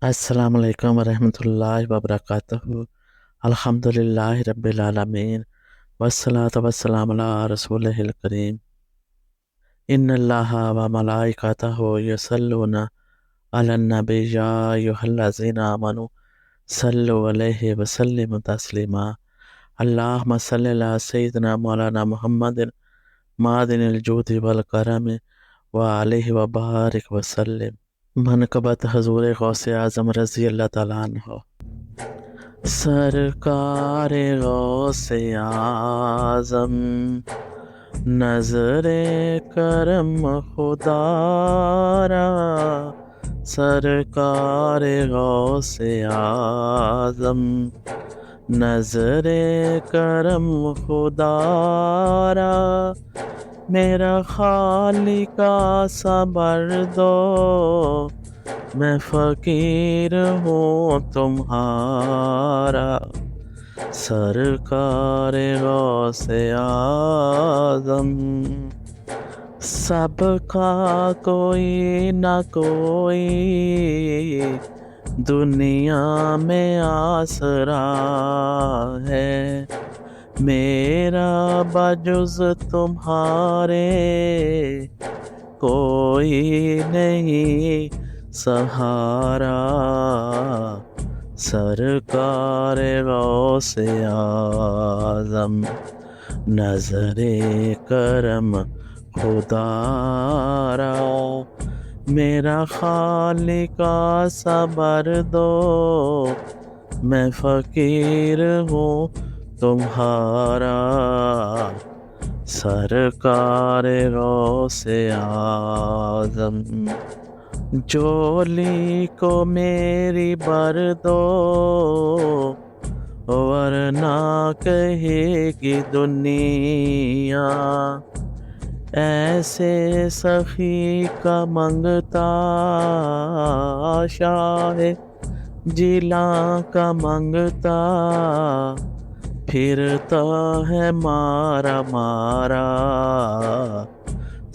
السلام علیکم ورحمۃ اللہ وبرکاتہ۔ الحمدللہ رب العالمین والصلاة والسلام علی رسولہ الکریم۔ ان اللہ و ملائکتہ یصلون علی النبی یا ایھا الذین آمنوا صلوا علیہ وسلموا تسلیما۔ اللہم صلی علی سیدنا مولانا محمد معدن الجود والکرم وعلیہ وبارک وسلم۔ منقبت حضور غوث اعظم رضی اللہ تعالیٰ عنہ۔ سرکار غوث اعظم نظر کرم خدا را، سرکار غوث اعظم نظر کرم خدا را، میرا خالق صبر دو، میں فقیر ہوں تمہارا، سرکار غوث اعظم۔ سب کا کوئی نہ کوئی دنیا میں آسرا ہے، میرا بجز تمہارے کوئی نہیں سہارا، سرکار غوث اعظم نظر کرم خدا را، میرا خالق صبر دو، میں فقیر ہوں تمہارا، سرکار غوث اعظم۔ جولی کو میری بر دو، ورنہ کہے گی دنیا، ایسے سخی کا منگتا شاہ جیلاں کا منگتا، پھرتا ہے مارا مارا،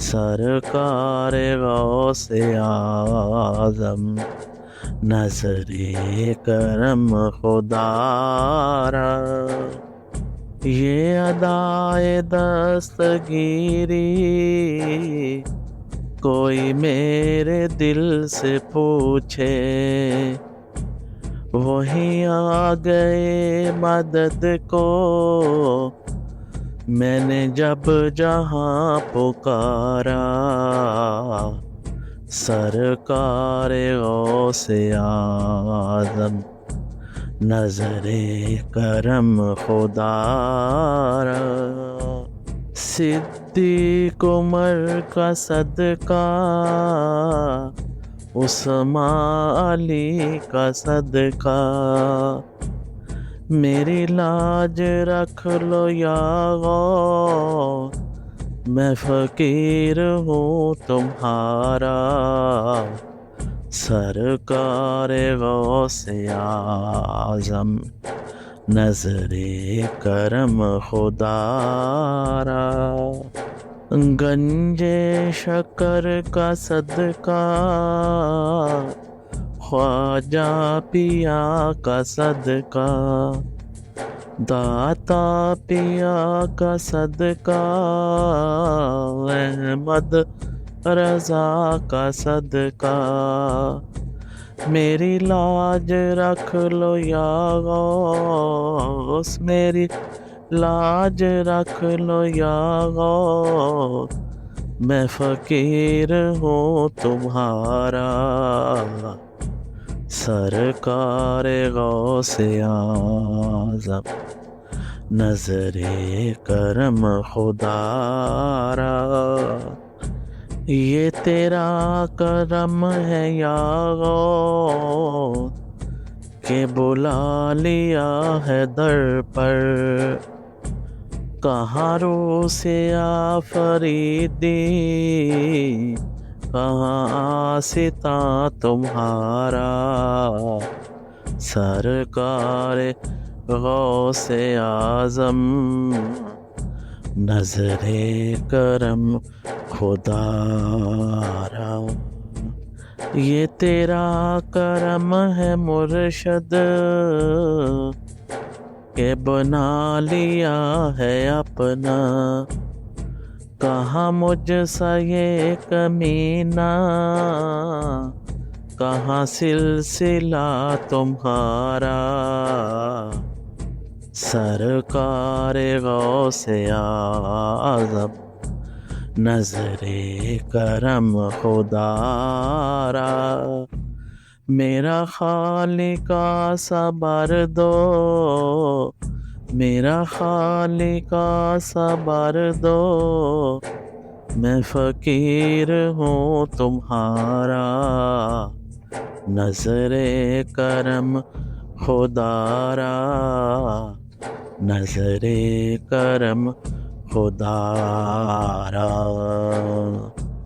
سرکار غوث اعظم نظر کرم خدا را، یہ ادائے دستگیری کوئی میرے دل سے پوچھے، وہی آ گئے مدد کو، میں نے جب جہاں پکارا، سرکار غوث اعظم نظر کرم خدا را، صدیق عمر کا صدقہ، عثمان علی کا صدقہ، میری لاج رکھ لو یا غوث، میں فقیر ہوں تمہارا، سرکار غوث اعظم نظر کرم خدا را، گنج شکر کا صدقہ، خواجہ پیا کا صدقہ، داتا پیا کا صدقہ، احمد رضا کا صدقہ، میری لاج رکھ لو یا غوث، میری لاج رکھ لو یا غوث، میں فقیر ہوں تمہارا، سرکار غوث اعظم نظر کرم خدا را، یہ تیرا کرم ہے یا غوث کہ بلا لیا ہے در پر، کہاں رو سے آفریدی، کہاں آستاں تمہارا، سرکار غوث اعظم نظر کرم خدا را۔ یہ تیرا کرم ہے مرشد کہ بنا لیا ہے اپنا، کہاں مجھ سا یہ کمینہ، کہاں سلسلہ تمہارا، سرکار غوث اعظم نظر کرم خدا را، میرا خالقہ صبر دو، میرا خالقہ صبر دو، میں فقیر ہوں تمہارا، نظر کرم خدا را، نظر کرم خدا را۔